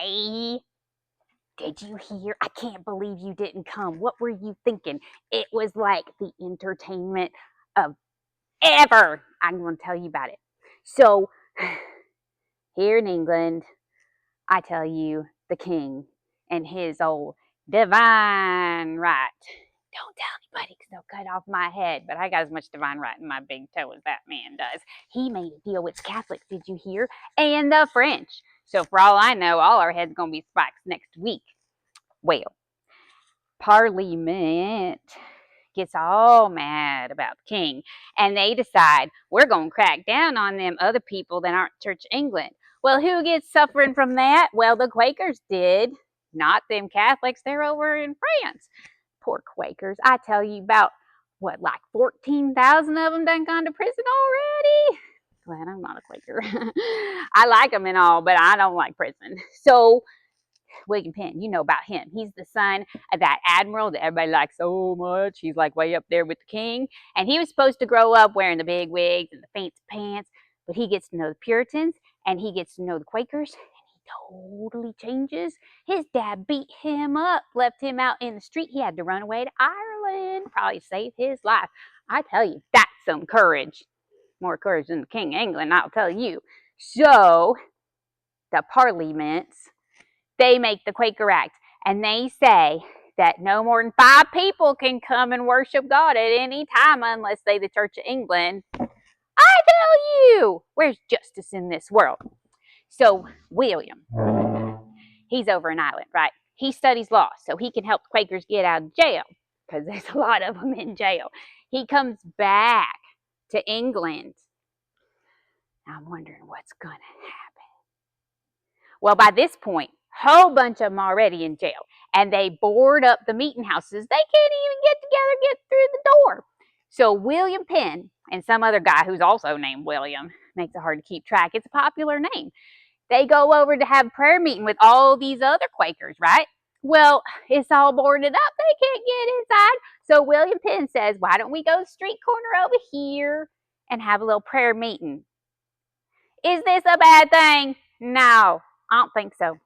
Hey, did you hear? I can't believe you didn't come. What were you thinking? It was like the entertainment of ever. I'm going to tell you about it. So, here in England, I tell you, the king and his old divine right. Don't tell anybody because they'll cut off my head, but I got as much divine right in my big toe as that man does. He made a deal with the Catholics, did you hear? And the French. So for all I know, all our heads going to be spikes next week. Well, Parliament gets all mad about the king, and they decide we're going to crack down on them other people that aren't Church of England. Well, who gets suffering from that? Well, the Quakers did, not them Catholics. They're over in France. Poor Quakers. I tell you about, what, like 14,000 of them done gone to prison already? Glad I'm not a Quaker. I like them and all, but I don't like prison. So William Penn, you know about him. He's the son of that admiral that everybody likes so much. He's like way up there with the king. And he was supposed to grow up wearing the big wigs and the fancy pants, but he gets to know the Puritans and he gets to know the Quakers, and he totally changes. His dad beat him up, left him out in the street. He had to run away to Ireland, probably save his life. I tell you, that's some courage. More courage than the King of England, I'll tell you. So, the parliaments, they make the Quaker Act, and they say that no more than 5 people can come and worship God at any time unless they the Church of England. I tell you, where's justice in this world? So William, he's over in Ireland, right? He studies law, so he can help Quakers get out of jail, because there's a lot of them in jail. He comes back to England. I'm wondering what's going to happen. Well, by this point, whole bunch of them already in jail, and they board up the meeting houses. They can't even get together, get through the door. So William Penn and some other guy who's also named William, makes it hard to keep track. It's a popular name. They go over to have a prayer meeting with all these other Quakers, right? Well, it's all boarded up. They can't get inside. So William Penn says, why don't we go to the street corner over here and have a little prayer meeting? Is this a bad thing? No, I don't think so.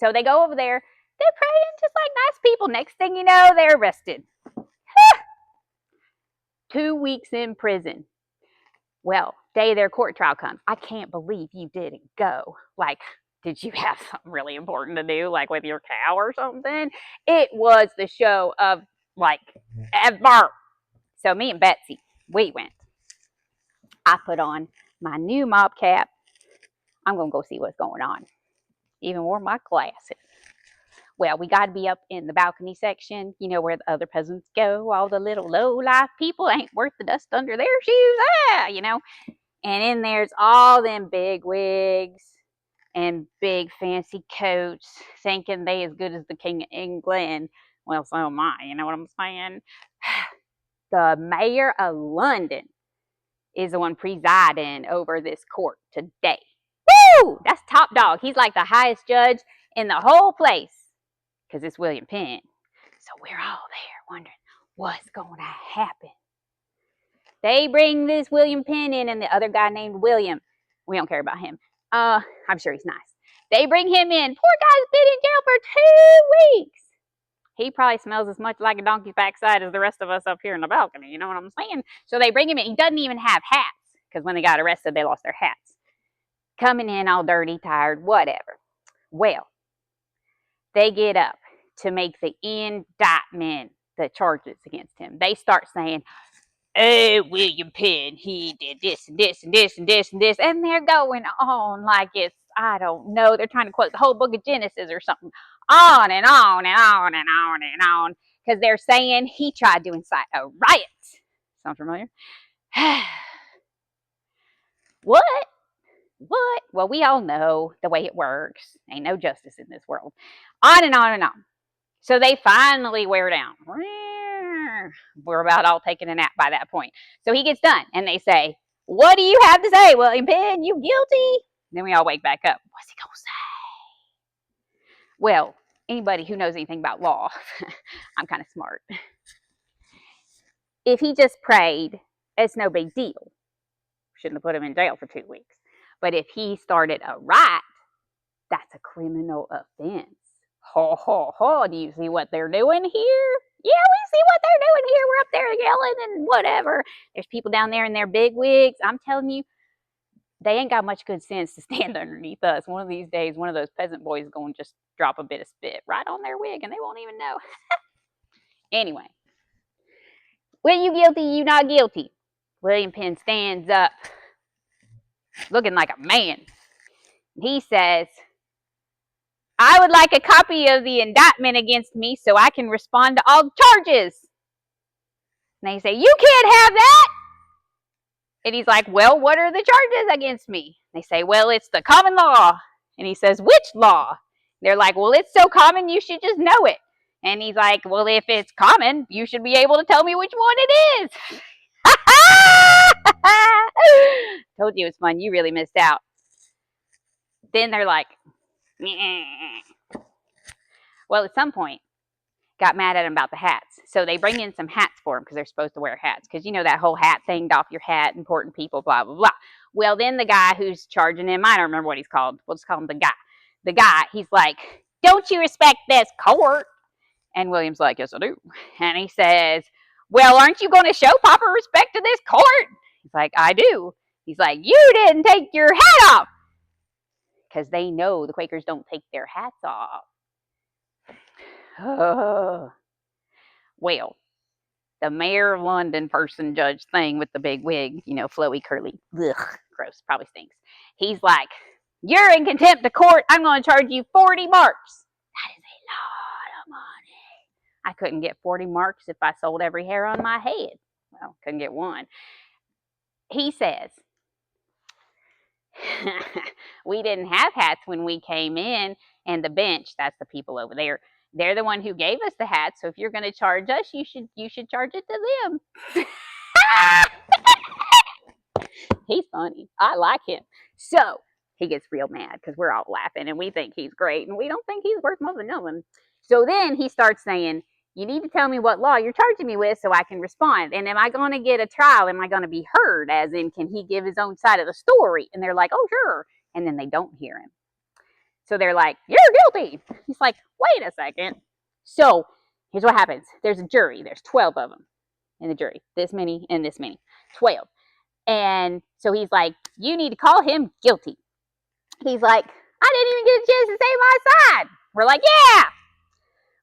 So they go over there. They're praying just like nice people. Next thing you know, they're arrested. 2 weeks in prison. Well, day of their court trial comes. I can't believe you didn't go. Like, did you have something really important to do, like with your cow or something? It was the show of, like, ever. So me and Betsy, we went. I put on my new mob cap. I'm going to go see what's going on. Even wore my glasses. Well, we got to be up in the balcony section, you know, where the other peasants go. All the little low-life people ain't worth the dust under their shoes. You know. And in there's all them big wigs and big fancy coats, thinking they as good as the King of England. Well, so am I, you know what I'm saying? The mayor of London is the one presiding over this court today. Woo! That's top dog. He's like the highest judge in the whole place, because it's William Penn. So we're all there wondering what's going to happen. They bring this William Penn in and the other guy named William. We don't care about him. I'm sure he's nice. They bring him in. Poor guy's been in jail for 2 weeks. He probably smells as much like a donkey's backside as the rest of us up here in the balcony. You know what I'm saying? So they bring him in. He doesn't even have hats, because when they got arrested, they lost their hats. Coming in all dirty, tired, whatever. Well, they get up to make the indictment, the charges against him. They start saying, oh, William Penn, he did this and this and this and this and this. And they're going on like it's, I don't know, they're trying to quote the whole book of Genesis or something. On and on and on and on and on. Because they're saying he tried to incite a riot. Sound familiar? What? What? Well, we all know the way it works. Ain't no justice in this world. On and on and on. So they finally wear down. We're about all taking a nap by that point. So he gets done, and they say, what do you have to say, William Penn? You guilty? Then we all wake back up. What's he going to say? Well, anybody who knows anything about law, I'm kind of smart. If he just prayed, it's no big deal. Shouldn't have put him in jail for 2 weeks. But if he started a riot, that's a criminal offense. Ho, ho, ho. Do you see what they're doing here? Yeah, we see what they're doing here. We're up there yelling and whatever. There's people down there in their big wigs. I'm telling you, they ain't got much good sense to stand underneath us. One of these days, one of those peasant boys is going to just drop a bit of spit right on their wig and they won't even know. Anyway, when you guilty, you not guilty. William Penn stands up looking like a man. He says, I would like a copy of the indictment against me so I can respond to all charges. And they say, you can't have that. And he's like, well, what are the charges against me? They say, well, it's the common law. And he says, which law? They're like, well, it's so common you should just know it. And he's like, well, if it's common, you should be able to tell me which one it is. Told you it was fun. You really missed out. Then they're like, well, at some point, got mad at him about the hats. So they bring in some hats for him because they're supposed to wear hats. Because you know that whole hat thing, doff your hat, important people, blah, blah, blah. Well, then the guy who's charging him, I don't remember what he's called. We'll just call him the guy. The guy, he's like, don't you respect this court? And William's like, yes, I do. And he says, well, aren't you going to show proper respect to this court? He's like, I do. He's like, you didn't take your hat off. Because they know the Quakers don't take their hats off. Oh. Well, the mayor of London person judge thing with the big wig, you know, flowy, curly, ugh, gross, probably stinks. He's like, you're in contempt of court. I'm going to charge you 40 marks. That is a lot of money. I couldn't get 40 marks if I sold every hair on my head. Well, couldn't get one. He says, we didn't have hats when we came in, and the bench, that's the people over there, they're the one who gave us the hats. So if you're going to charge us, you should charge it to them. He's funny. I like him. So he gets real mad because we're all laughing and we think he's great and we don't think he's worth more than nothing. So then he starts saying, you need to tell me what law you're charging me with so I can respond. And am I going to get a trial? Am I going to be heard? As in, can he give his own side of the story? And they're like, oh, sure. And then they don't hear him. So they're like, you're guilty. He's like, wait a second. So here's what happens. There's a jury. There's 12 of them in the jury. This many and this many. 12. And so he's like, you need to call him guilty. He's like, I didn't even get a chance to say my side. We're like, yeah.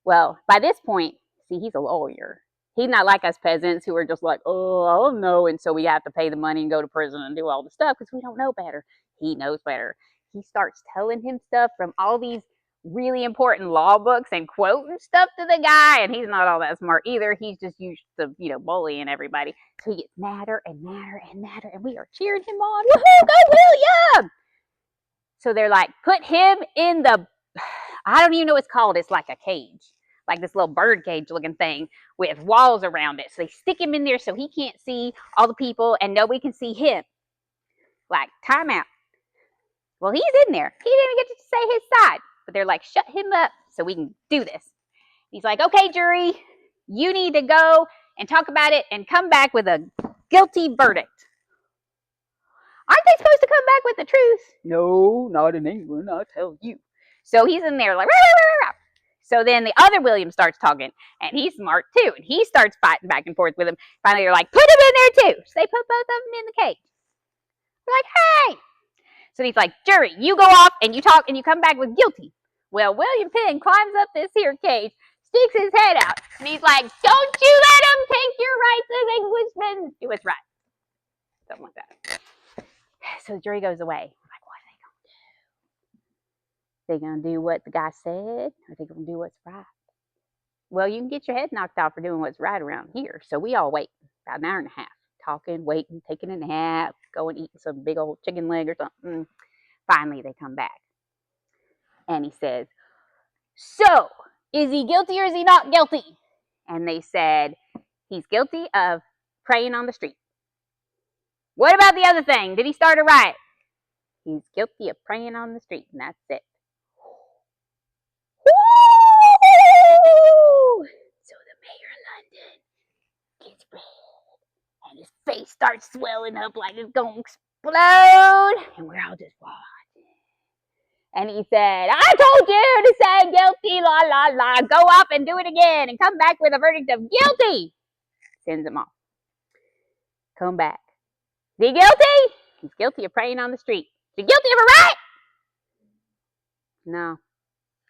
Well, by this point, see, he's a lawyer. He's not like us peasants who are just like, oh, I don't know. And so we have to pay the money and go to prison and do all the stuff because we don't know better. He knows better. He starts telling him stuff from all these really important law books and quoting stuff to the guy. And he's not all that smart either. He's just used to, bullying everybody. So he gets madder and madder and madder. And we are cheering him on. Woohoo, go William! So they're like, put him in the, I don't even know what it's called. It's like a cage, like this little bird cage looking thing with walls around it. So they stick him in there so he can't see all the people and nobody can see him. Like, time out. Well, he's in there. He didn't get to say his side. But they're like, shut him up so we can do this. He's like, okay, jury, you need to go and talk about it and come back with a guilty verdict. Aren't they supposed to come back with the truth? No, not in England, I'll tell you. So he's in there like, rah, rah, rah, rah. So then the other William starts talking, and he's smart too, and he starts fighting back and forth with him. Finally, they're like, put him in there too. So they put both of them in the cage. They're like, hey. So he's like, jury, you go off and you talk and you come back with guilty. Well, William Penn climbs up this here cage, sticks his head out, and he's like, don't you let him take your rights as Englishmen. Do what's right. Something like that. So the jury goes away. I'm like, what are they going to do? They going to do what the guy said? Or are they going to do what's right? Well, you can get your head knocked off for doing what's right around here. So we all wait about an hour and a half, talking, waiting, taking a nap, going eating some big old chicken leg or something. Finally, they come back. And he says, so, is he guilty or is he not guilty? And they said, he's guilty of praying on the street. What about the other thing? Did he start a riot? He's guilty of praying on the street, and that's it. Woo! So the mayor of London gets red, and his face starts swelling up like it's going to explode, and we're all just watching. And he said, I told you to say guilty, la, la, la. Go up and do it again and come back with a verdict of guilty. Sends him off. Come back. Is he guilty? He's guilty of praying on the street. Is he guilty of a riot? No.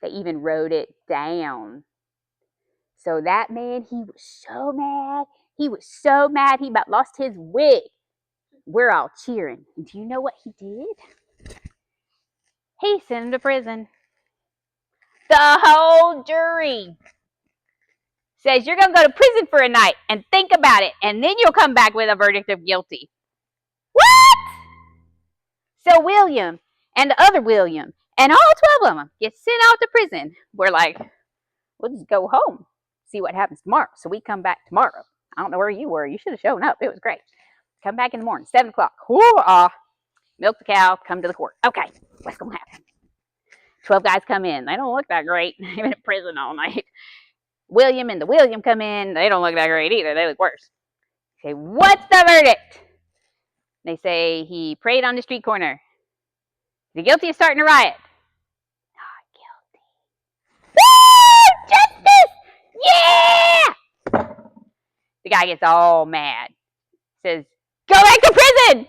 They even wrote it down. So that man, he was so mad. He was so mad he about lost his wig. We're all cheering. And do you know what he did? He sent him to prison. The whole jury says you're going to go to prison for a night and think about it, and then you'll come back with a verdict of guilty. What? So William and the other William and all 12 of them get sent out to prison. We're like, we'll just go home, see what happens tomorrow. So we come back tomorrow. I don't know where you were. You should have shown up. It was great. Come back in the morning, 7 o'clock. Milk the cow, come to the court. Okay, what's going to happen? 12 guys come in. They don't look that great. They've been in prison all night. William and the William come in. They don't look that great either. They look worse. Okay, what's the verdict? They say he prayed on the street corner. Is he guilty of starting a riot? Not guilty. Woo! Justice! Yeah! The guy gets all mad. Says, go back to prison!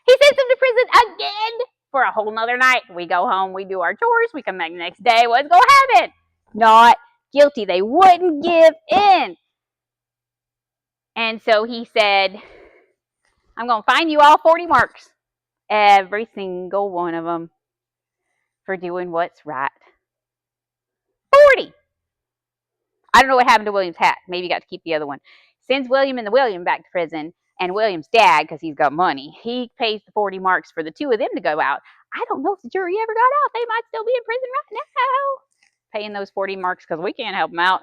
He sends him to prison again for a whole nother night. We go home, we do our chores, we come back the next day. What's going to happen? Not guilty. They wouldn't give in. And so he said, I'm going to fine you all 40 marks. Every single one of them for doing what's right. 40. I don't know what happened to William's hat. Maybe he got to keep the other one. Sends William and the William back to prison. And William's dad, because he's got money, he pays the 40 marks for the two of them to go out. I don't know if the jury ever got out. They might still be in prison right now. Paying those 40 marks because we can't help them out.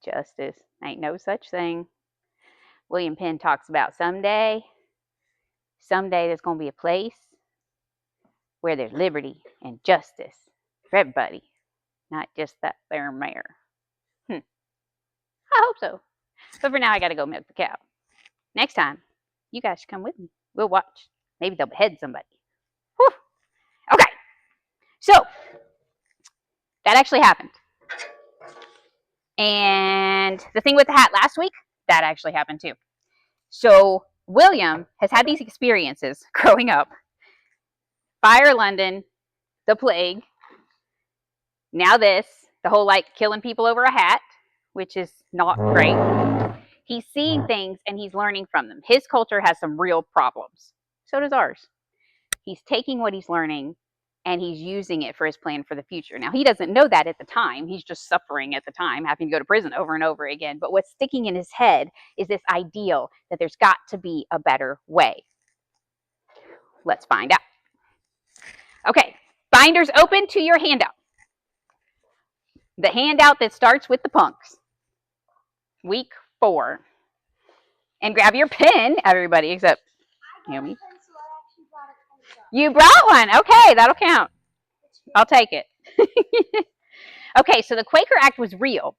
Justice. Ain't no such thing. William Penn talks about someday there's going to be a place where there's liberty and justice for everybody, not just that there mayor. I hope so. But for now, I got to go milk the cow. Next time, you guys should come with me. We'll watch. Maybe they'll behead somebody. Whew. Okay. So, that actually happened. And the thing with the hat last week, that actually happened too. So, William has had these experiences growing up. Fire London, the plague, now this, the whole like killing people over a hat, which is not great. He's seeing things and he's learning from them. His culture has some real problems. So does ours. He's taking what he's learning and he's using it for his plan for the future. Now, he doesn't know that at the time. He's just suffering at the time, having to go to prison over and over again. But what's sticking in his head is this ideal that there's got to be a better way. Let's find out. Okay, binders open to your handout. The handout that starts with the punks. Week 4. And grab your pen, everybody, except Naomi. You brought one. Okay, that'll count. I'll take it. Okay, so the Quaker Act was real.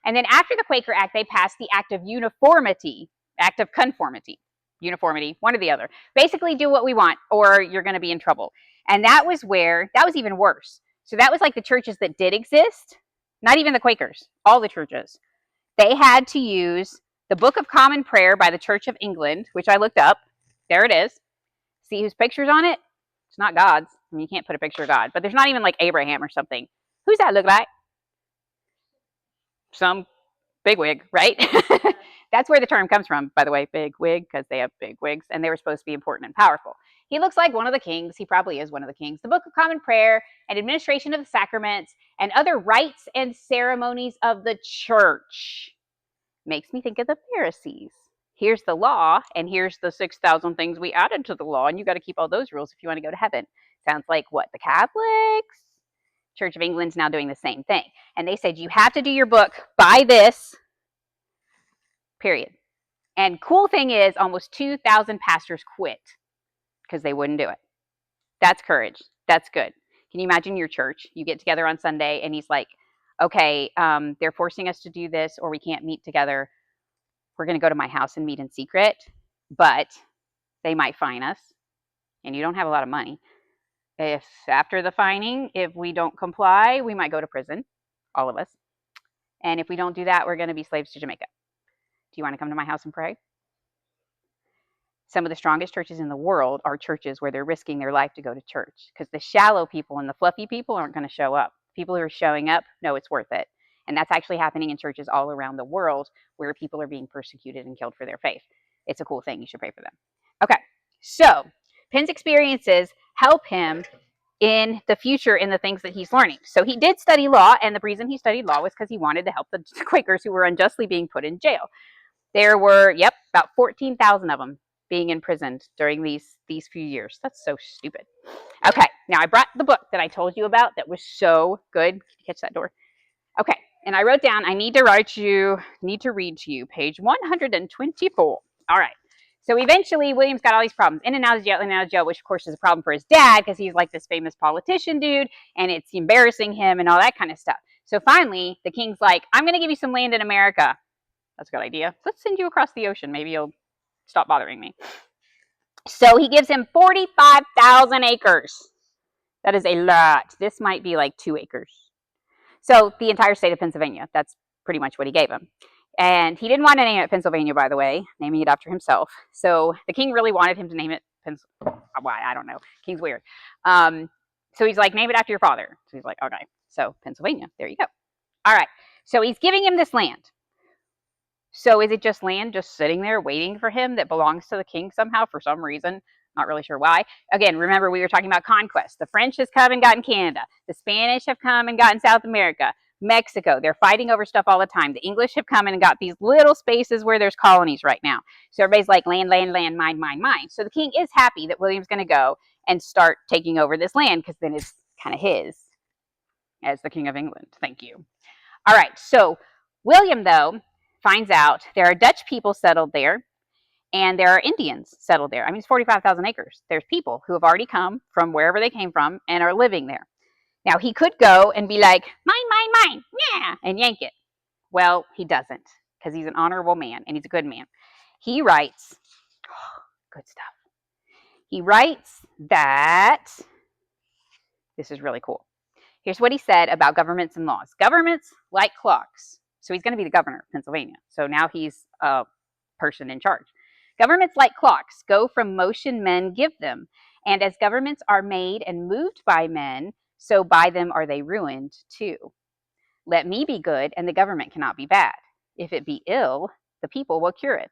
And then after the Quaker Act, they passed the Act of Uniformity, Act of Conformity, uniformity, one or the other. Basically, do what we want or you're going to be in trouble. And that was even worse. So that was like the churches that did exist, not even the Quakers, all the churches. They had to use the Book of Common Prayer by the Church of England, which I looked up. There it is. See whose picture's on it? It's not God's. I mean, you can't put a picture of God, but there's not even like Abraham or something. Who's that look like? Some bigwig, right? That's where the term comes from, by the way, big wig, because they have big wigs, and they were supposed to be important and powerful. He looks like one of the kings. He probably is one of the kings. The Book of Common Prayer and administration of the sacraments and other rites and ceremonies of the church. Makes me think of the Pharisees. Here's the law, and here's the 6,000 things we added to the law, and you got to keep all those rules if you want to go to heaven. Sounds like what? The Catholics? Church of England's now doing the same thing. And they said, you have to do your book by this, period. And cool thing is, almost 2,000 pastors quit because they wouldn't do it. That's courage. That's good. Can you imagine your church? You get together on Sunday, and he's like, okay, they're forcing us to do this, or we can't meet together. We're going to go to my house and meet in secret, but they might fine us, and you don't have a lot of money. If after the fining, if we don't comply, we might go to prison, all of us. And if we don't do that, we're going to be slaves to Jamaica. Do you want to come to my house and pray? Some of the strongest churches in the world are churches where they're risking their life to go to church, because the shallow people and the fluffy people aren't going to show up. People who are showing up know it's worth it. And that's actually happening in churches all around the world where people are being persecuted and killed for their faith. It's a cool thing. You should pray for them. Okay, so Penn's experiences help him in the future in the things that he's learning. So he did study law, and the reason he studied law was because he wanted to help the Quakers who were unjustly being put in jail. There were, about 14,000 of them being imprisoned during these few years. That's so stupid. Okay, now I brought the book that I told you about that was so good. Can you catch that door? Okay, and I wrote down, I need to read to you, page 124. All right. So eventually, William's got all these problems, in and out of jail, which of course is a problem for his dad because he's like this famous politician dude, and it's embarrassing him and all that kind of stuff. So finally, the king's like, I'm going to give you some land in America. That's a good idea. Let's send you across the ocean. Maybe you'll stop bothering me. So he gives him 45,000 acres. That is a lot. This might be like 2 acres. So the entire state of Pennsylvania, that's pretty much what he gave him. And he didn't want to name it Pennsylvania, by the way, naming it after himself. So the king really wanted him to name it why? I don't know. King's weird. So he's like, name it after your father. So he's like, okay. So Pennsylvania, there you go. All right. So he's giving him this land. So is it just land just sitting there waiting for him that belongs to the king somehow for some reason? Not really sure why. Again, remember we were talking about conquest. The French has come and gotten Canada. The Spanish have come and gotten South America. Mexico, they're fighting over stuff all the time. The English have come and got these little spaces where there's colonies right now. So everybody's like land, land, land, mine, mine, mine. So the king is happy that William's going to go and start taking over this land because then it's kind of his as the King of England. Thank you. All right. So William, though, finds out there are Dutch people settled there and there are Indians settled there. I mean, it's 45,000 acres. There's people who have already come from wherever they came from and are living there. Now, he could go and be like, mine, mine, mine, yeah, and yank it. Well, he doesn't because he's an honorable man and he's a good man. He writes, good stuff. He writes that, this is really cool. Here's what he said about governments and laws. Governments like clocks. So he's going to be the governor of Pennsylvania. So now he's a person in charge. Governments like clocks go from motion men give them. And as governments are made and moved by men, so by them are they ruined too. Let me be good, and the government cannot be bad. If it be ill, the people will cure it.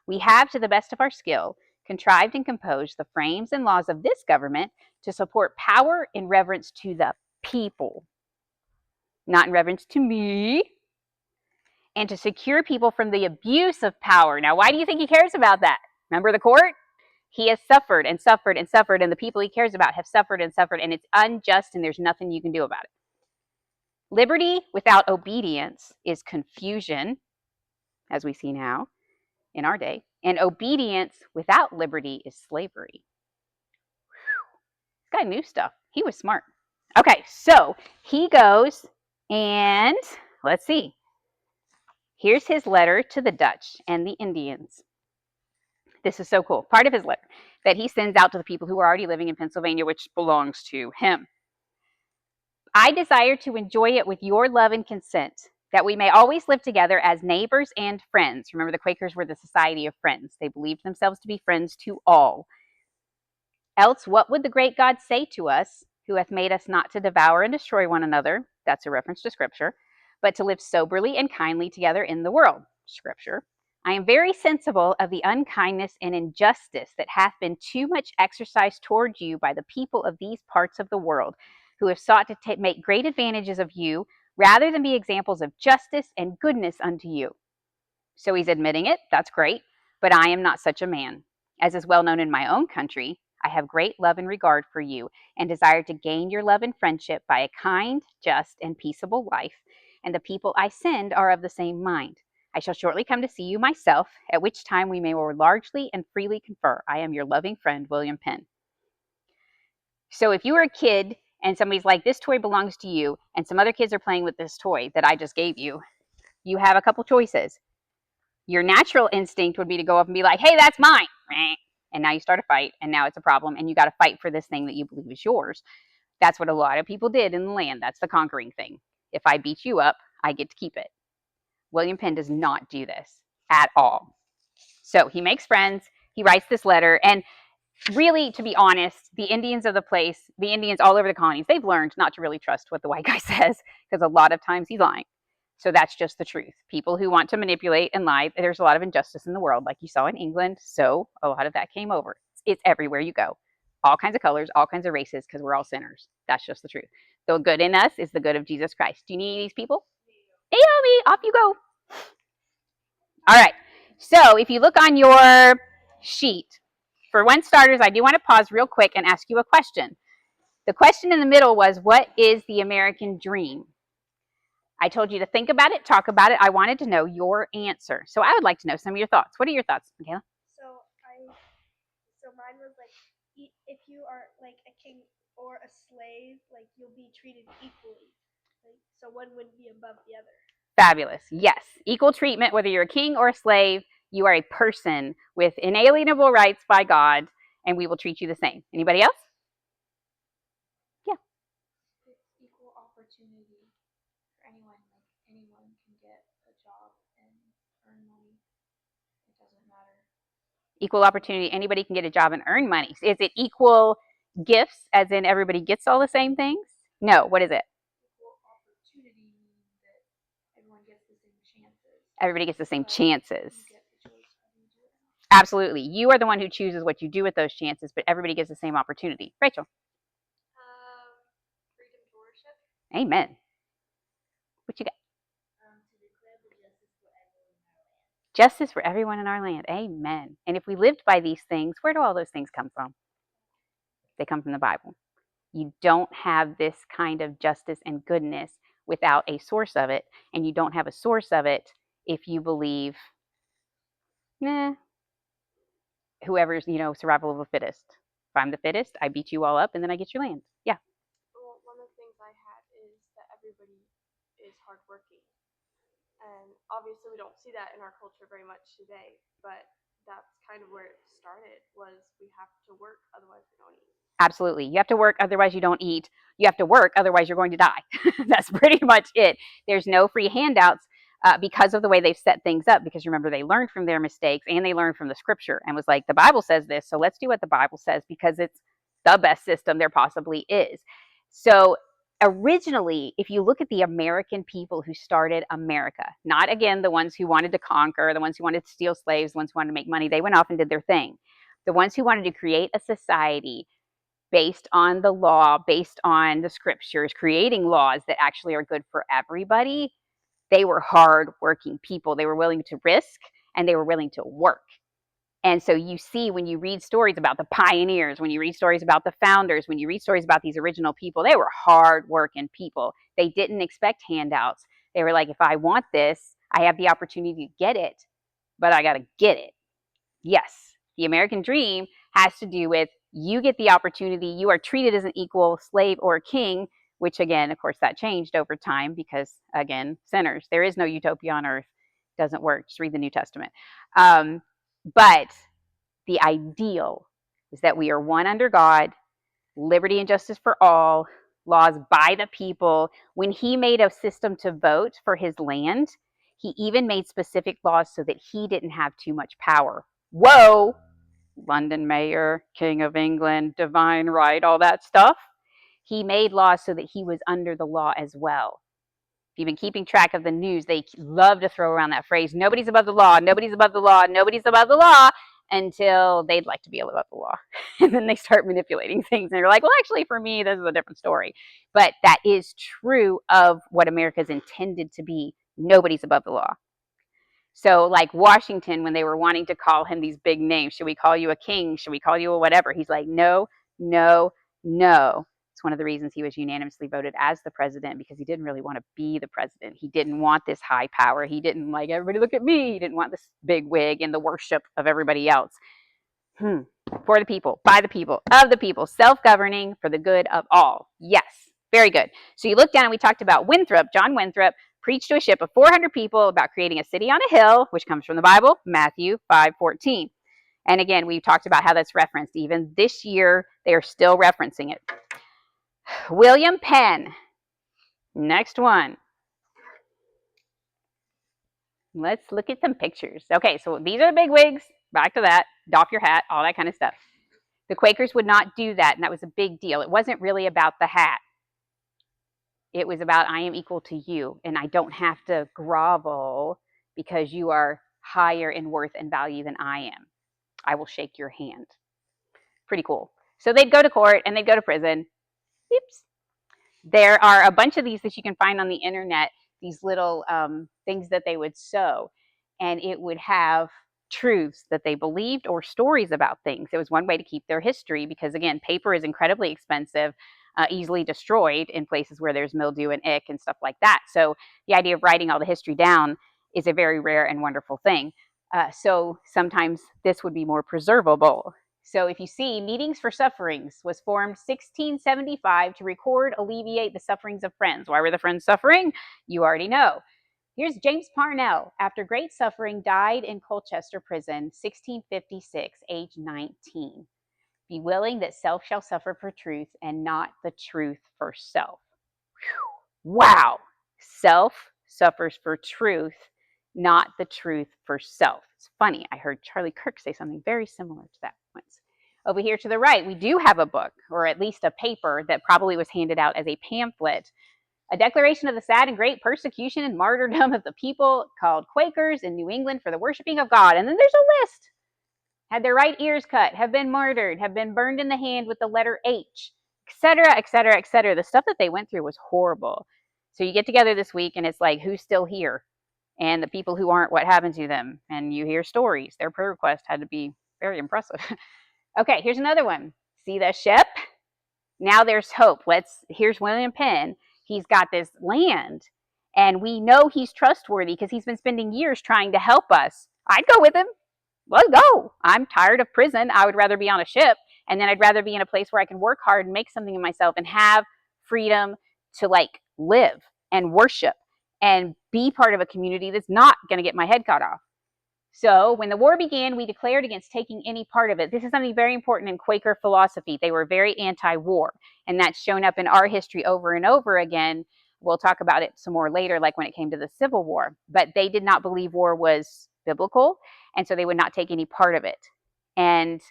We have, to the best of our skill, contrived and composed the frames and laws of this government to support power in reverence to the people, not in reverence to me, and to secure people from the abuse of power. Now, why do you think he cares about that? Remember the court? He has suffered and suffered and suffered, and the people he cares about have suffered and suffered, and it's unjust, and there's nothing you can do about it. Liberty without obedience is confusion, as we see now in our day, and obedience without liberty is slavery. This guy knew stuff. He was smart. Okay, so he goes and let's see. Here's his letter to the Dutch and the Indians. This is so cool. Part of his letter that he sends out to the people who are already living in Pennsylvania, which belongs to him. I desire to enjoy it with your love and consent, that we may always live together as neighbors and friends. Remember, the Quakers were the society of friends. They believed themselves to be friends to all. Else, what would the great God say to us, who hath made us not to devour and destroy one another? That's a reference to Scripture. But to live soberly and kindly together in the world. Scripture. I am very sensible of the unkindness and injustice that hath been too much exercised toward you by the people of these parts of the world, who have sought to make great advantages of you, rather than be examples of justice and goodness unto you. So he's admitting it. That's great. But I am not such a man. As is well known in my own country, I have great love and regard for you, and desire to gain your love and friendship by a kind, just, and peaceable life, and the people I send are of the same mind. I shall shortly come to see you myself, at which time we may more largely and freely confer. I am your loving friend, William Penn. So if you were a kid and somebody's like, this toy belongs to you, and some other kids are playing with this toy that I just gave you, you have a couple choices. Your natural instinct would be to go up and be like, hey, that's mine. And now you start a fight, and now it's a problem, and you got to fight for this thing that you believe is yours. That's what a lot of people did in the land. That's the conquering thing. If I beat you up, I get to keep it. William Penn does not do this at all. So he makes friends. He writes this letter, and really, to be honest, the Indians of the place, the Indians all over the colonies, they've learned not to really trust what the white guy says, because a lot of times he's lying. So that's just the truth. People who want to manipulate and lie, there's a lot of injustice in the world, like you saw in England. So a lot of that came over. It's everywhere you go. All kinds of colors, all kinds of races, because we're all sinners. That's just the truth. The good in us is the good of Jesus Christ. Do you need these people? Naomi, off you go. All right. So if you look on your sheet, for one starters, I do want to pause real quick and ask you a question. The question in the middle was, what is the American dream? I told you to think about it, talk about it. I wanted to know your answer. So I would like to know some of your thoughts. What are your thoughts, Michaela? So mine was like, if you are like a king or a slave, like you'll be treated equally. Like, so one wouldn't be above the other. Fabulous. Yes. Equal treatment, whether you're a king or a slave, you are a person with inalienable rights by God, and we will treat you the same. Anybody else? Yeah. It's equal opportunity for anyone. Like anyone can get a job and earn money. It doesn't matter. Equal opportunity. Anybody can get a job and earn money. Is it equal gifts, as in everybody gets all the same things? No. What is it? Equal opportunity means that everyone gets the same chances. Everybody gets the same chances. You get the choice how you do it. Absolutely. You are the one who chooses what you do with those chances, but everybody gets the same opportunity. Rachel. Freedom to worship. Amen. What you got? To declare the justice for everyone in our land. Justice for everyone in our land. Amen. And if we lived by these things, where do all those things come from? They come from the Bible. You don't have this kind of justice and goodness without a source of it, and you don't have a source of it if you believe, nah, whoever's, survival of the fittest. If I'm the fittest, I beat you all up, and then I get your land. Yeah. Well, one of the things I had is that everybody is hardworking. And obviously we don't see that in our culture very much today, but that's kind of where it started, was we have to work, otherwise we don't eat. Absolutely. You have to work, otherwise you don't eat. You have to work, otherwise you're going to die. That's pretty much it. There's no free handouts because of the way they've set things up. Because remember, they learned from their mistakes and they learned from the scripture and was like, the Bible says this, so let's do what the Bible says because it's the best system there possibly is. So originally, if you look at the American people who started America, not again the ones who wanted to conquer, the ones who wanted to steal slaves, the ones who wanted to make money, they went off and did their thing. The ones who wanted to create a society based on the law, based on the scriptures, creating laws that actually are good for everybody, they were hardworking people. They were willing to risk and they were willing to work. And so you see, when you read stories about the pioneers, when you read stories about the founders, when you read stories about these original people, they were hardworking people. They didn't expect handouts. They were like, if I want this, I have the opportunity to get it, but I got to get it. Yes, the American dream has to do with you get the opportunity, you are treated as an equal slave or king, which again, of course, that changed over time because, again, sinners. There is no utopia on earth. Doesn't work. Just read the New Testament. But the ideal is that we are one under God, liberty and justice for all, laws by the people. When he made a system to vote for his land, he even made specific laws so that he didn't have too much power. Whoa, London mayor, King of England, divine right, all that stuff. He made laws so that he was under the law as well. If you've been keeping track of the news, they love to throw around that phrase, nobody's above the law, nobody's above the law, nobody's above the law, until they'd like to be above the law. And then they start manipulating things. And they're like, well, actually, for me, this is a different story. But that is true of what America is intended to be. Nobody's above the law. So, like Washington, when they were wanting to call him these big names, should we call you a king? Should we call you a whatever? He's like, no, no, no. It's one of the reasons he was unanimously voted as the president, because he didn't really want to be the president. He didn't want this high power. He didn't like, everybody look at me. He didn't want this big wig and the worship of everybody else. For the people, by the people, of the people, self-governing for the good of all. Yes, very good. So you look down and we talked about Winthrop, John Winthrop, preached to a ship of 400 people about creating a city on a hill, which comes from the Bible, Matthew 5:14. And again, we talked about how that's referenced. Even this year, they are still referencing it. William Penn. Next one. Let's look at some pictures. Okay, so these are the big wigs. Back to that. Doff your hat, all that kind of stuff. The Quakers would not do that, and that was a big deal. It wasn't really about the hat. It was about I am equal to you, and I don't have to grovel because you are higher in worth and value than I am. I will shake your hand. Pretty cool. So they'd go to court and they'd go to prison. Oops. There are a bunch of these that you can find on the internet, these little things that they would sew, and it would have truths that they believed or stories about things. It was one way to keep their history because, again, paper is incredibly expensive, easily destroyed in places where there's mildew and ick and stuff like that. So the idea of writing all the history down is a very rare and wonderful thing. So sometimes this would be more preservable. So if you see, Meetings for Sufferings was formed 1675 to record, alleviate the sufferings of friends. Why were the friends suffering? You already know. Here's James Parnell. After great suffering, died in Colchester prison, 1656, age 19. Be willing that self shall suffer for truth and not the truth for self. Whew. Wow. Self suffers for truth, not the truth for self. It's funny. I heard Charlie Kirk say something very similar to that once. Over here to the right, we do have a book, or at least a paper that probably was handed out as a pamphlet. A declaration of the sad and great persecution and martyrdom of the people called Quakers in New England for the worshiping of God. And then there's a list. Had their right ears cut, have been martyred, have been burned in the hand with the letter H, etc., etc., etc. The stuff that they went through was horrible. So you get together this week and it's like, who's still here? And the people who aren't, what happened to them? And you hear stories. Their prayer request had to be very impressive. Okay, here's another one. See the ship? Now there's hope. Here's William Penn. He's got this land, and we know he's trustworthy because he's been spending years trying to help us. I'd go with him. Let's go. I'm tired of prison. I would rather be on a ship, and then I'd rather be in a place where I can work hard and make something of myself and have freedom to live and worship and be part of a community that's not going to get my head cut off. So when the war began, we declared against taking any part of it. This is something very important in Quaker philosophy. They were very anti-war, and that's shown up in our history over and over again. We'll talk about it some more later, like when it came to the Civil War. But they did not believe war was biblical, and so they would not take any part of it. And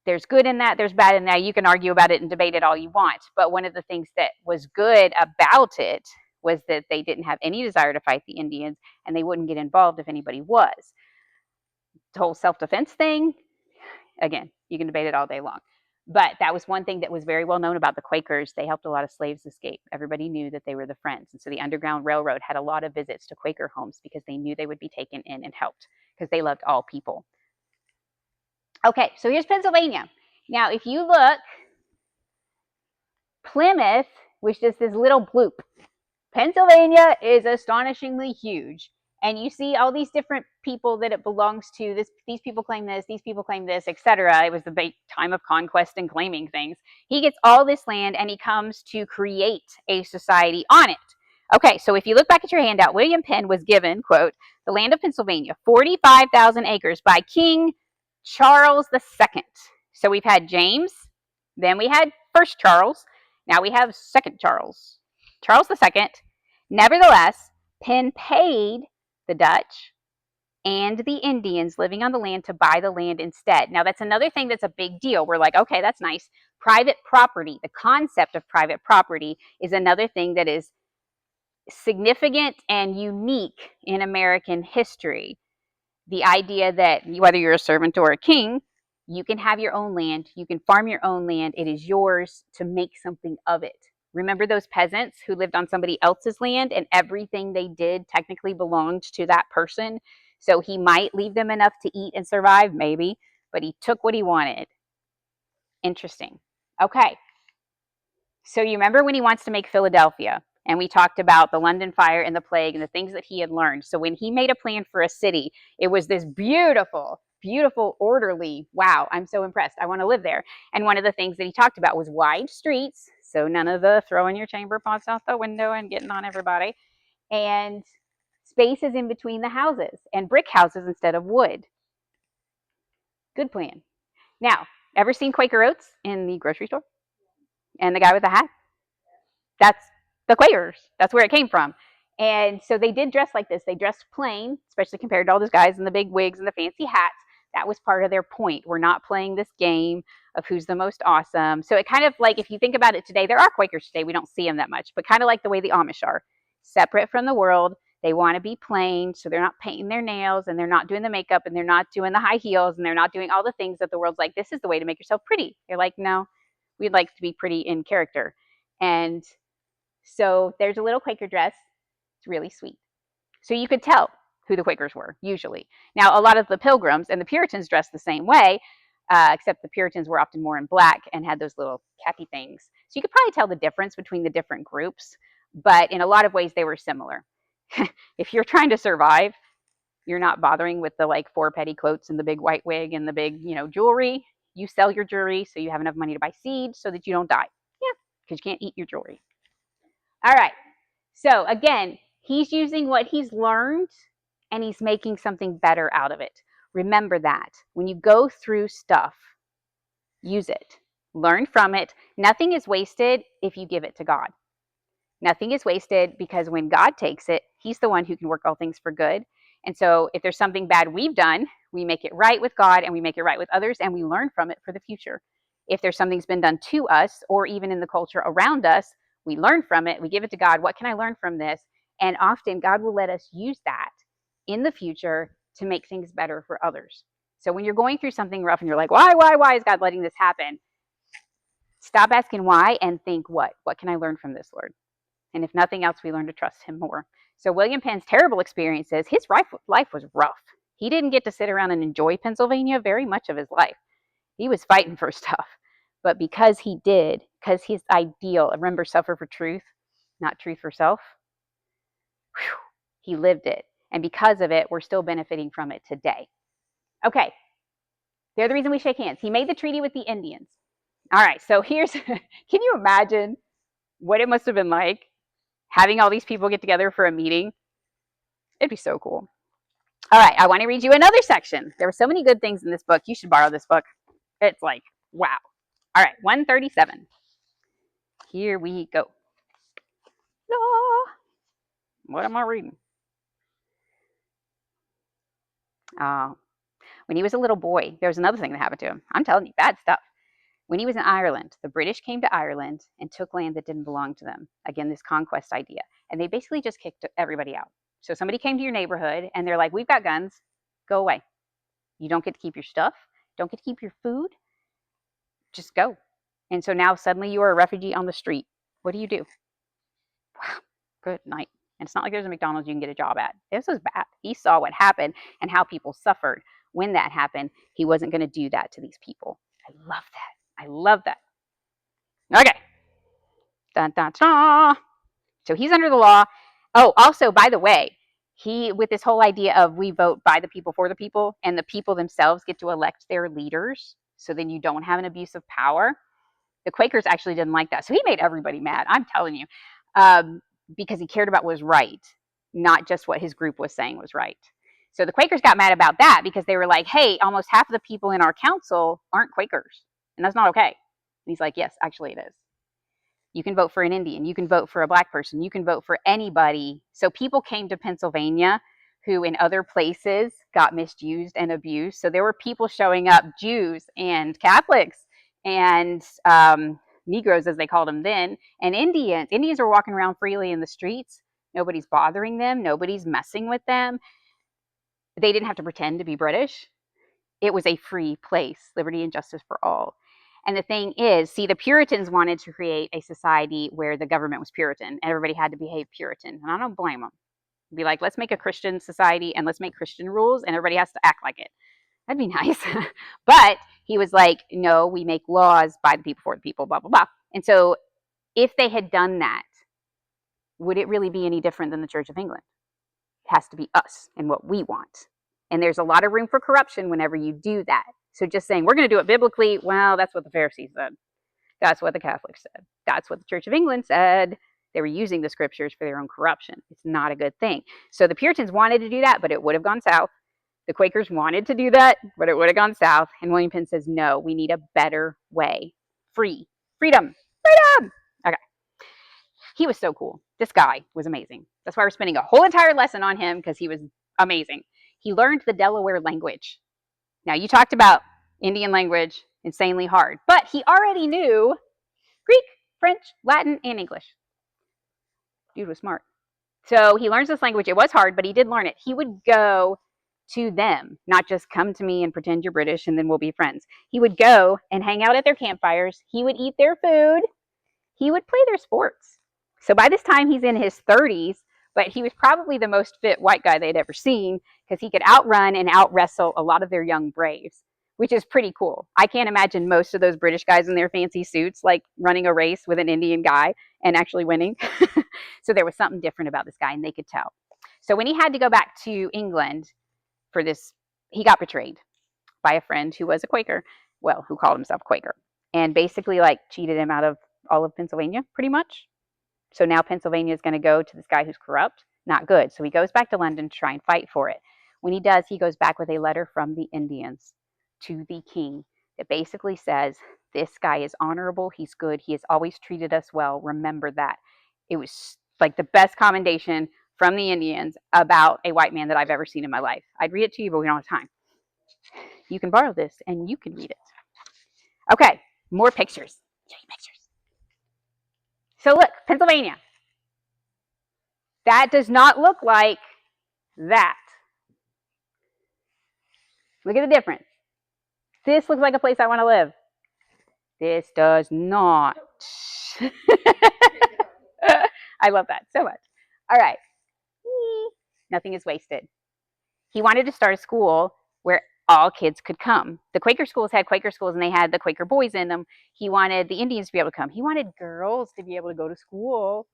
there's good in that, there's bad in that. You can argue about it and debate it all you want. But one of the things that was good about it was that they didn't have any desire to fight the Indians, and they wouldn't get involved if anybody was. The whole self-defense thing, again, you can debate it all day long. But that was one thing that was very well known about the Quakers. They helped a lot of slaves escape. Everybody knew that they were the friends. And so the Underground Railroad had a lot of visits to Quaker homes because they knew they would be taken in and helped because they loved all people. Okay, so here's Pennsylvania. Now, if you look, Plymouth was just this little bloop. Pennsylvania is astonishingly huge. And you see all these different people that it belongs to. These people claim this, these people claim this, etc. It was the big time of conquest and claiming things. He gets all this land and he comes to create a society on it. Okay, so if you look back at your handout, William Penn was given, quote, the land of Pennsylvania, 45,000 acres by King Charles II. So we've had James, then we had first Charles, now we have second Charles. Charles II. Nevertheless, Penn paid the Dutch and the Indians living on the land to buy the land instead. Now, that's another thing that's a big deal. We're like, okay, that's nice. Private property, the concept of private property is another thing that is significant and unique in American history. The idea that whether you're a servant or a king, you can have your own land, you can farm your own land, it is yours to make something of it. Remember those peasants who lived on somebody else's land and everything they did technically belonged to that person? So he might leave them enough to eat and survive, maybe, but he took what he wanted. Interesting. Okay. So you remember when he wants to make Philadelphia, and we talked about the London fire and the plague and the things that he had learned. So when he made a plan for a city, it was this beautiful, beautiful, orderly, wow, I'm so impressed. I want to live there. And one of the things that he talked about was wide streets. So none of the throwing your chamber pots out the window and getting on everybody. And spaces in between the houses and brick houses instead of wood. Good plan. Now, ever seen Quaker Oats in the grocery store? And the guy with the hat? That's the Quakers. That's where it came from. And so they did dress like this. They dressed plain, especially compared to all those guys in the big wigs and the fancy hats. That was part of their point. We're not playing this game of who's the most awesome. So it kind of like, if you think about it today, there are Quakers today. We don't see them that much, but kind of like the way the Amish are, separate from the world. They want to be plain, so they're not painting their nails and they're not doing the makeup and they're not doing the high heels and they're not doing all the things that the world's like, this is the way to make yourself pretty. They're like, no, we'd like to be pretty in character. And so there's a little Quaker dress. It's really sweet. So you could tell who the Quakers were, usually. Now, a lot of the Pilgrims and the Puritans dressed the same way, except the Puritans were often more in black and had those little cappy things. So you could probably tell the difference between the different groups, but in a lot of ways they were similar. If you're trying to survive, you're not bothering with the like 4 petticoats and the big white wig and the big, jewelry. You sell your jewelry so you have enough money to buy seed so that you don't die. Yeah, because you can't eat your jewelry. All right. So again, he's using what he's learned and he's making something better out of it. Remember that. When you go through stuff, use it. Learn from it. Nothing is wasted if you give it to God. Nothing is wasted because when God takes it, he's the one who can work all things for good. And so if there's something bad we've done, we make it right with God and we make it right with others and we learn from it for the future. If there's something's been done to us or even in the culture around us, we learn from it, we give it to God. What can I learn from this? And often God will let us use that in the future to make things better for others. So when you're going through something rough and you're like, why is God letting this happen? Stop asking why and think, what can I learn from this, Lord? And if nothing else, we learn to trust him more. So William Penn's terrible experiences, his life was rough. He didn't get to sit around and enjoy Pennsylvania very much of his life. He was fighting for stuff. But because he did, because his ideal, remember, suffer for truth, not truth for self, whew, he lived it. And because of it, we're still benefiting from it today. Okay, they're the reason we shake hands. He made the treaty with the Indians. All right, so here's, can you imagine what it must have been like having all these people get together for a meeting? It'd be so cool. All right, I want to read you another section. There were so many good things in this book. You should borrow this book. It's like, wow. All right, 137. Here we go. Ah, what am I reading? Oh, when he was a little boy, there was another thing that happened to him. I'm telling you, bad stuff. When he was in Ireland, the British came to Ireland and took land that didn't belong to them. Again, this conquest idea. And they basically just kicked everybody out. So somebody came to your neighborhood and they're like, we've got guns. Go away. You don't get to keep your stuff. Don't get to keep your food. Just go. And so now suddenly you are a refugee on the street. What do you do? Wow, good night. And it's not like there's a McDonald's you can get a job at. This was bad. He saw what happened and how people suffered when that happened. He wasn't going to do that to these people. I love that. I love that. Okay. Dun, dun, dun. So he's under the law. Oh, also, by the way, he, with this whole idea of we vote by the people for the people, and the people themselves get to elect their leaders, so then you don't have an abuse of power. The Quakers actually didn't like that. So he made everybody mad, I'm telling you, because he cared about what was right, not just what his group was saying was right. So the Quakers got mad about that because they were like, hey, almost half of the people in our council aren't Quakers, and that's not okay. And he's like, yes, actually it is. You can vote for an Indian. You can vote for a black person. You can vote for anybody. So people came to Pennsylvania who in other places got misused and abused. So there were people showing up, Jews and Catholics and Negroes, as they called them then, and Indians. Indians were walking around freely in the streets. Nobody's bothering them. Nobody's messing with them. They didn't have to pretend to be British. It was a free place, liberty and justice for all. And the thing is, see, the Puritans wanted to create a society where the government was Puritan and everybody had to behave Puritan. And I don't blame them. Be like, let's make a Christian society and let's make Christian rules and everybody has to act like it. That'd be nice. But he was like, no, we make laws by the people for the people, blah, blah, blah. And so if they had done that, would it really be any different than the Church of England? It has to be us and what we want. And there's a lot of room for corruption whenever you do that. So just saying, we're going to do it biblically, well, that's what the Pharisees said. That's what the Catholics said. That's what the Church of England said. They were using the scriptures for their own corruption. It's not a good thing. So the Puritans wanted to do that, but it would have gone south. The Quakers wanted to do that, but it would have gone south. And William Penn says, no, we need a better way. Freedom. Okay. He was so cool. This guy was amazing. That's why we're spending a whole entire lesson on him because he was amazing. He learned the Delaware language. Now, you talked about Indian language, insanely hard, but he already knew Greek, French, Latin, and English. Dude was smart. So he learns this language. It was hard, but he did learn it. He would go to them, not just come to me and pretend you're British and then we'll be friends. He would go and hang out at their campfires. He would eat their food. He would play their sports. So by this time, he's in his 30s, but he was probably the most fit white guy they'd ever seen because he could outrun and out wrestle a lot of their young braves, which is pretty cool. I can't imagine most of those British guys in their fancy suits like running a race with an Indian guy and actually winning. So there was something different about this guy, and they could tell. So when he had to go back to England for this, he got betrayed by a friend who was a Quaker, well, who called himself Quaker, and basically like cheated him out of all of Pennsylvania, pretty much. So now Pennsylvania is going to go to this guy who's corrupt. Not good. So he goes back to London to try and fight for it. When he does, he goes back with a letter from the Indians to the king that basically says, this guy is honorable. He's good. He has always treated us well. Remember that. It was like the best commendation from the Indians about a white man that I've ever seen in my life. I'd read it to you, but we don't have time. You can borrow this and you can read it. Okay, more pictures. Show you pictures. So look, Pennsylvania. That does not look like that. Look at the difference. This looks like a place I want to live. This does not. I love that so much. All right. Nothing is wasted. He wanted to start a school where all kids could come. The Quaker schools had Quaker schools and they had the Quaker boys in them. He wanted the Indians to be able to come. He wanted girls to be able to go to school.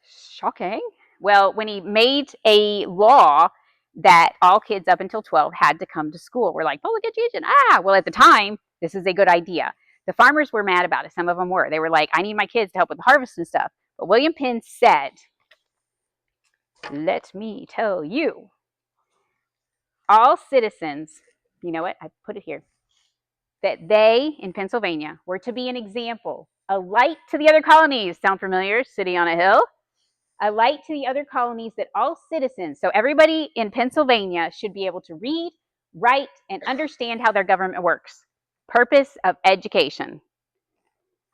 Shocking. Well, when he made a law that all kids up until 12 had to come to school, we're like, public education. Well, at the time, this is a good idea. The farmers were mad about it. Some of them were. They were like, I need my kids to help with the harvest and stuff. But William Penn said, let me tell you, all citizens, you know what? I put it here, that they in Pennsylvania were to be an example, a light to the other colonies. Sound familiar? City on a hill. A light to the other colonies that all citizens, so everybody in Pennsylvania, should be able to read, write, and understand how their government works. Purpose of education.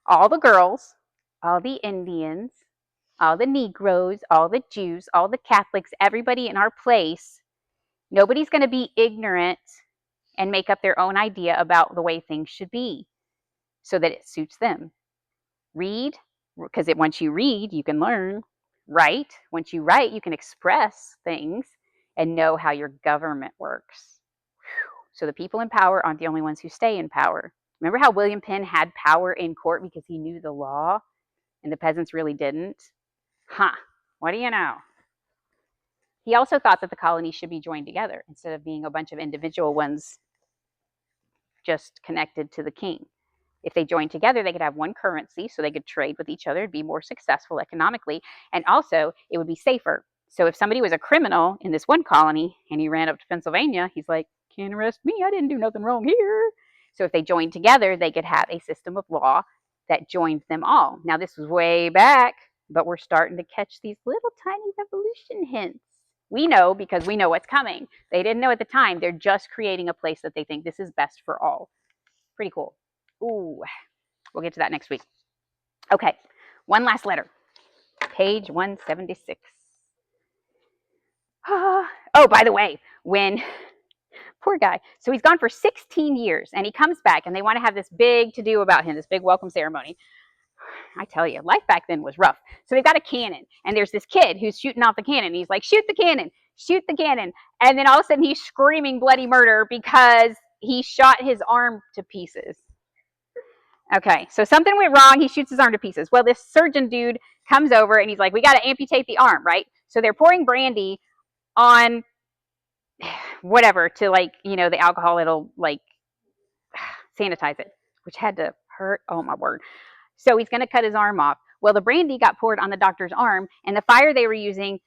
All the girls, all the Indians, all the Negroes, all the Jews, all the Catholics, everybody in our place, nobody's going to be ignorant and make up their own idea about the way things should be so that it suits them. Read, because once you read, you can learn. Write, once you write, you can express things and know how your government works. So the people in power aren't the only ones who stay in power. Remember how William Penn had power in court because he knew the law and the peasants really didn't? What do you know? He also thought that the colonies should be joined together instead of being a bunch of individual ones just connected to the king. If they joined together, they could have one currency so they could trade with each other and be more successful economically. And also, it would be safer. So if somebody was a criminal in this one colony and he ran up to Pennsylvania, he's like, can't arrest me. I didn't do nothing wrong here. So if they joined together, they could have a system of law that joined them all. Now, this was way back, but we're starting to catch these little tiny revolution hints. We know because we know what's coming. They didn't know at the time. They're just creating a place that they think this is best for all. Pretty cool. Ooh, we'll get to that next week. Okay, one last letter. Page 176. Oh, by the way, when poor guy, so he's gone for 16 years and he comes back and they want to have this big to do about him, this big welcome ceremony. I tell you, life back then was rough. So they've got a cannon and there's this kid who's shooting off the cannon. He's like, shoot the cannon, shoot the cannon. And then all of a sudden he's screaming bloody murder because he shot his arm to pieces. Okay, so something went wrong. He shoots his arm to pieces. Well, this surgeon dude comes over and he's like, we got to amputate the arm, right? So they're pouring brandy on whatever to like, the alcohol, it'll like sanitize it, which had to hurt. Oh my word. So he's going to cut his arm off. Well, the brandy got poured on the doctor's arm and the fire they were using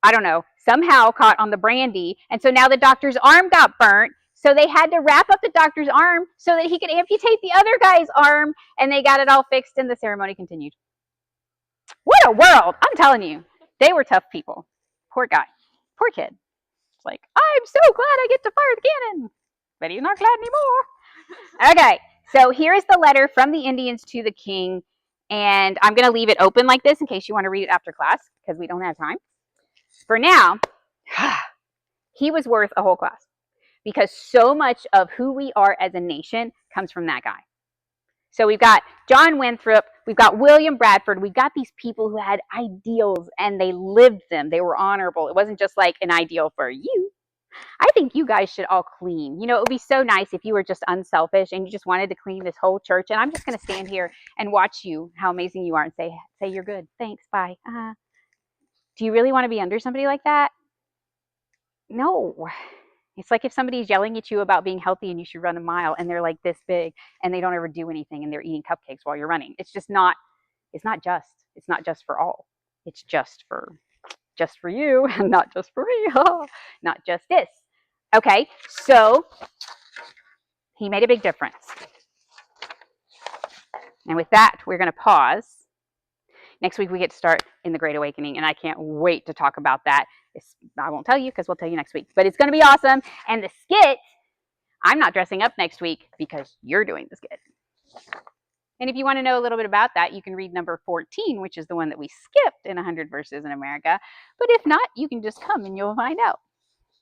I don't know, somehow caught on the brandy. And so now the doctor's arm got burnt. So they had to wrap up the doctor's arm so that he could amputate the other guy's arm. And they got it all fixed and the ceremony continued. What a world! I'm telling you, they were tough people. Poor guy. Poor kid. It's like, I'm so glad I get to fire the cannon. But he's not glad anymore. Okay, so here is the letter from the Indians to the king. And I'm going to leave it open like this in case you want to read it after class because we don't have time. For now, he was worth a whole class because so much of who we are as a nation comes from that guy. So we've got John Winthrop, we've got William Bradford, we've got these people who had ideals and they lived them. They were honorable. It wasn't just like an ideal for you. I think you guys should all clean. You know, it would be so nice if you were just unselfish and you just wanted to clean this whole church. And I'm just going to stand here and watch you, how amazing you are, and say you're good. Thanks, bye. Do you really want to be under somebody like that? No. It's like if somebody's yelling at you about being healthy and you should run a mile and they're like this big and they don't ever do anything and they're eating cupcakes while you're running. It's just not, it's not just. It's not just for all. It's just for you and not just for me. Not just this. Okay, so he made a big difference. And with that, we're going to pause. Next week, we get to start in the Great Awakening, and I can't wait to talk about that. I won't tell you because we'll tell you next week, but it's going to be awesome. And the skit, I'm not dressing up next week because you're doing the skit. And if you want to know a little bit about that, you can read number 14, which is the one that we skipped in 100 Verses in America. But if not, you can just come and you'll find out.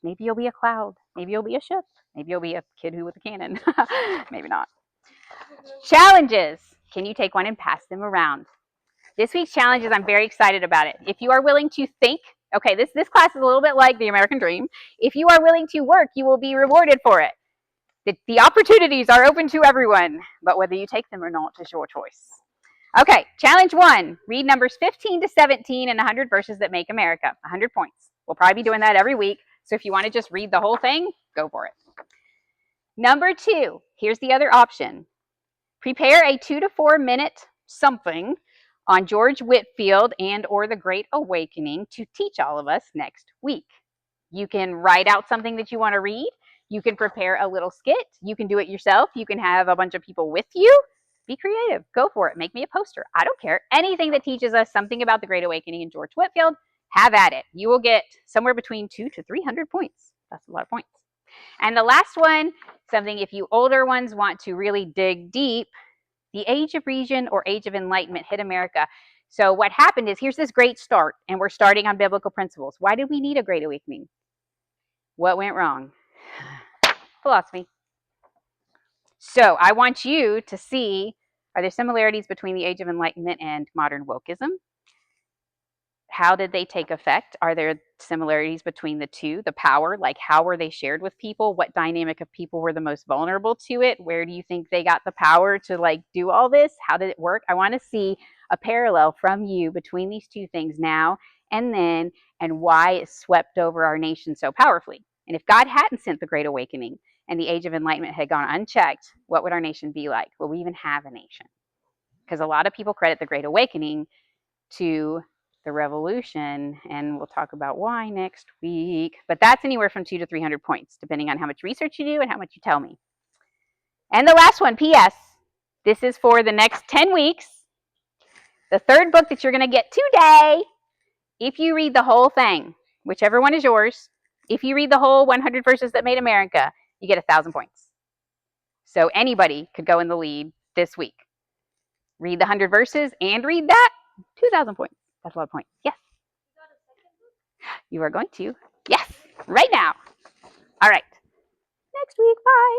Maybe you'll be a cloud. Maybe you'll be a ship. Maybe you'll be a kid who with a cannon. Maybe not. Challenges. Can you take one and pass them around? This week's challenges, I'm very excited about it. If you are willing to think, okay, this class is a little bit like the American Dream. If you are willing to work, you will be rewarded for it. The opportunities are open to everyone, but whether you take them or not is your choice. Okay, challenge 1. Read numbers 15 to 17 in 100 verses that make America. 100 points. We'll probably be doing that every week. So if you want to just read the whole thing, go for it. Number 2, here's the other option. Prepare a 2 to 4 minute something on George Whitefield and or the Great Awakening to teach all of us next week. You can write out something that you want to read. You can prepare a little skit. You can do it yourself. You can have a bunch of people with you. Be creative. Go for it. Make me a poster. I don't care. Anything that teaches us something about the Great Awakening and George Whitefield, have at it. You will get somewhere between 200 to 300 points. That's a lot of points. And the last one, something if you older ones want to really dig deep, the Age of Reason or Age of Enlightenment hit America. So what happened is, here's this great start, and we're starting on biblical principles. Why did we need a Great Awakening? What went wrong? Philosophy. So I want you to see, are there similarities between the Age of Enlightenment and modern wokeism? How did they take effect? Are there similarities between the two? The power, like how were they shared with people? What dynamic of people were the most vulnerable to it? Where do you think they got the power to like do all this? How did it work? I want to see a parallel from you between these two things now and then, and why it swept over our nation so powerfully. And if God hadn't sent the Great Awakening and the Age of Enlightenment had gone unchecked, what would our nation be like? Will we even have a nation? Because a lot of people credit the Great Awakening to the revolution, and we'll talk about why next week. But that's anywhere from 200 to 300 points, depending on how much research you do and how much you tell me. And the last one, P.S. This is for the next 10 weeks. The third book that you're going to get today, if you read the whole thing, whichever one is yours, if you read the whole 100 verses that made America, you get 1,000 points. So anybody could go in the lead this week. Read the 100 verses and read that, 2,000 points. That's a lot of points. Yes. You are going to. Yes, right now. All right. Next week. Bye.